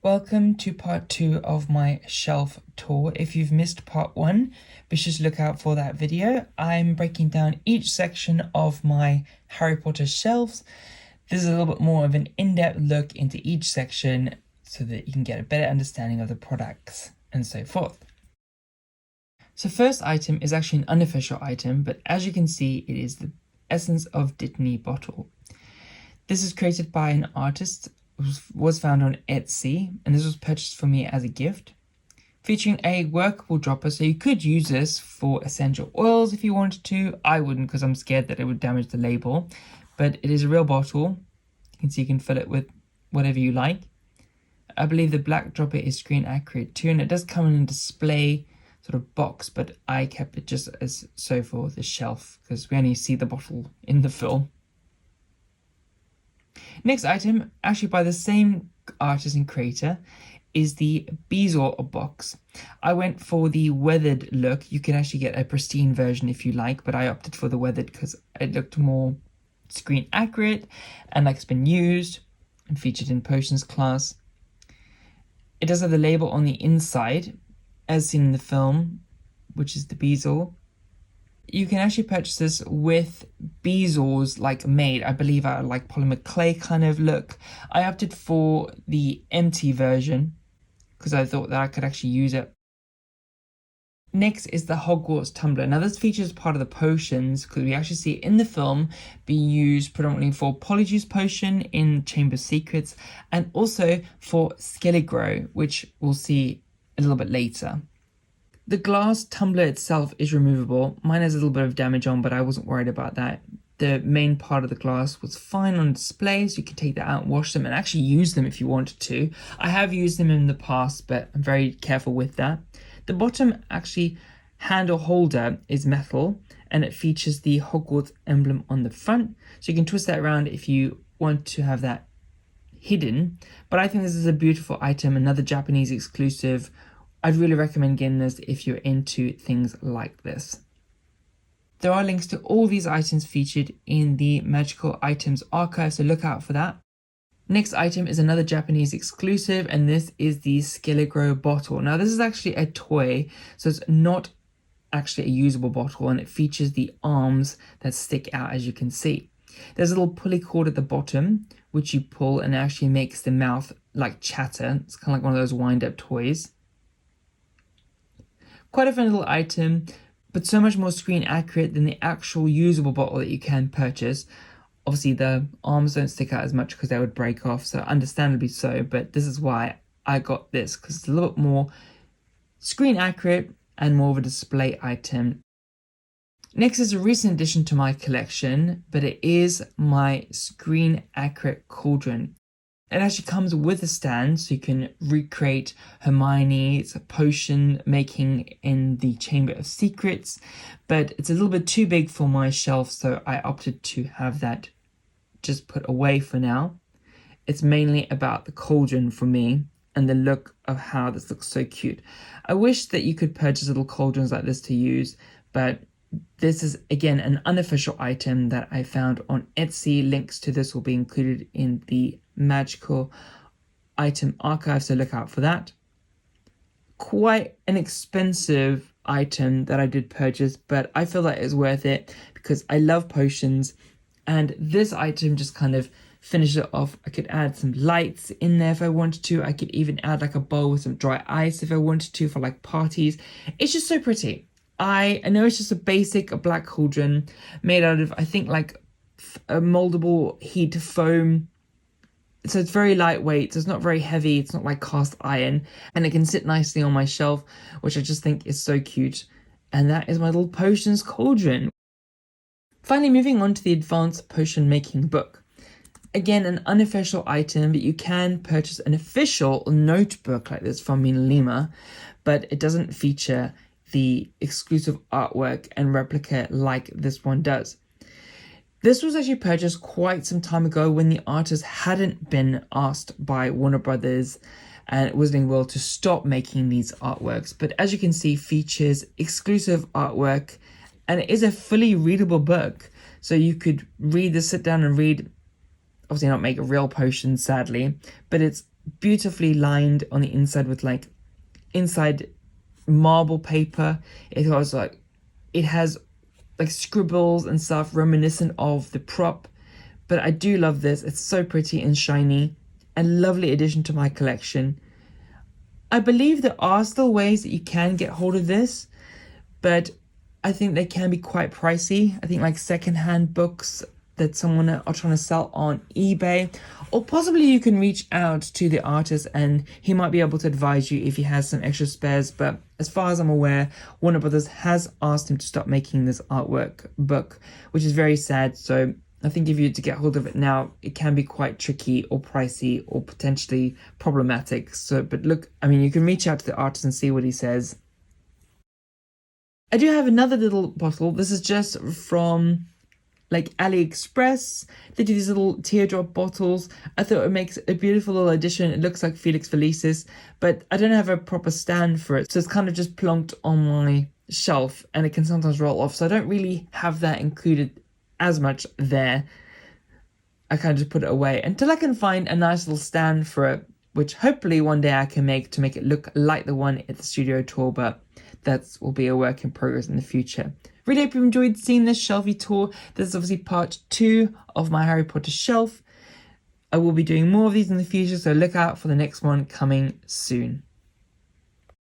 Welcome to part 2 of my shelf tour. If you've missed part 1, be sure to look out for that video. I'm breaking down each section of my Harry Potter shelves. This is a little bit more of an in-depth look into each section so that you can get a better understanding of the products and so forth. So first item is actually an unofficial item, but as you can see, it is the Essence of Dittany bottle. This is created by an artist, was found on Etsy, and this was purchased for me as a gift, featuring a workable dropper, so you could use this for essential oils if you wanted to. I wouldn't, because I'm scared that it would damage the label, but it is a real bottle. You can see you can fill it with whatever you like. I believe the black dropper is screen accurate too, and it does come in a display sort of box, but I kept it just as so for the shelf because we only see the bottle in the film. Next item, actually by the same artist and creator, is the Bezoar box. I went for the weathered look. You can actually get a pristine version if you like, but I opted for the weathered because it looked more screen accurate and like it's been used and featured in potions class. It does have the label on the inside, as seen in the film, which is the Bezoar. You can actually purchase this with Bezoars like made, I believe, out of like polymer clay kind of look. I opted for the empty version because I thought that I could actually use it. Next is the Hogwarts tumbler. Now this features part of the potions because we actually see it in the film being used predominantly for Polyjuice Potion in Chamber of Secrets and also for Skele-Gro, which we'll see a little bit later. The glass tumbler itself is removable. Mine has a little bit of damage on, but I wasn't worried about that. The main part of the glass was fine on display, so you can take that out and wash them and actually use them if you wanted to. I have used them in the past, but I'm very careful with that. The bottom actually handle holder is metal, and it features the Hogwarts emblem on the front, so you can twist that around if you want to have that hidden. But I think this is a beautiful item, another Japanese exclusive. I'd really recommend getting this if you're into things like this. There are links to all these items featured in the Magical Items archive, so look out for that. Next item is another Japanese exclusive, and this is the Skele-Gro bottle. Now this is actually a toy, so it's not actually a usable bottle, and it features the arms that stick out, as you can see. There's a little pulley cord at the bottom, which you pull and it actually makes the mouth like chatter. It's kind of like one of those wind-up toys. Quite a fun little item, but so much more screen accurate than the actual usable bottle that you can purchase. Obviously the arms don't stick out as much because they would break off, so understandably so, but this is why I got this, because it's a little bit more screen accurate and more of a display item. Next is a recent addition to my collection, but it is my screen accurate cauldron. It actually comes with a stand, so you can recreate Hermione's potion making in the Chamber of Secrets, but it's a little bit too big for my shelf, so I opted to have that just put away for now. It's mainly about the cauldron for me and the look of how this looks so cute. I wish that you could purchase little cauldrons like this to use, but this is again an unofficial item that I found on Etsy. Links to this will be included in the Magical Item archive, so look out for that. Quite an expensive item that I did purchase, but I feel like it's worth it because I love potions, and this item just kind of finishes it off. I could add some lights in there if I wanted to. I could even add like a bowl with some dry ice if I wanted to for like parties. It's just so pretty. I know it's just a black cauldron made out of, I think, like a moldable heat foam. So it's very lightweight, so it's not very heavy, it's not like cast iron, and it can sit nicely on my shelf, which I just think is so cute. And that is my little potions cauldron. Finally, moving on to the Advanced Potion Making book. Again, an unofficial item, but you can purchase an official notebook like this from MinaLima, but it doesn't feature the exclusive artwork and replica like this one does. This was actually purchased quite some time ago when the artist hadn't been asked by Warner Brothers and Wizarding World to stop making these artworks, but as you can see, features exclusive artwork, and it is a fully readable book, so you could read this, sit down and read. Obviously not make a real potion, sadly, but it's beautifully lined on the inside with like inside marble paper. It has like scribbles and stuff reminiscent of the prop. But I do love this. It's so pretty and shiny. A lovely addition to my collection. I believe there are still ways that you can get hold of this, but I think they can be quite pricey. I think like secondhand books that someone are trying to sell on eBay, or possibly you can reach out to the artist and he might be able to advise you if he has some extra spares. But as far as I'm aware, Warner Brothers has asked him to stop making this artwork book, which is very sad. So I think if you to get hold of it now, it can be quite tricky or pricey or potentially problematic. So, but look, I mean, you can reach out to the artist and see what he says. I do have another little bottle. This is just from like AliExpress. They do these little teardrop bottles. I thought it makes a beautiful little addition. It looks like Felix Felicis, but I don't have a proper stand for it. So it's kind of just plonked on my shelf and it can sometimes roll off. So I don't really have that included as much there. I kind of just put it away until I can find a nice little stand for it, which hopefully one day I can make to make it look like the one at the studio tour, but that will be a work in progress in the future. Really hope you enjoyed seeing this shelfie tour. This is obviously part 2 of my Harry Potter shelf. I will be doing more of these in the future, so look out for the next one coming soon.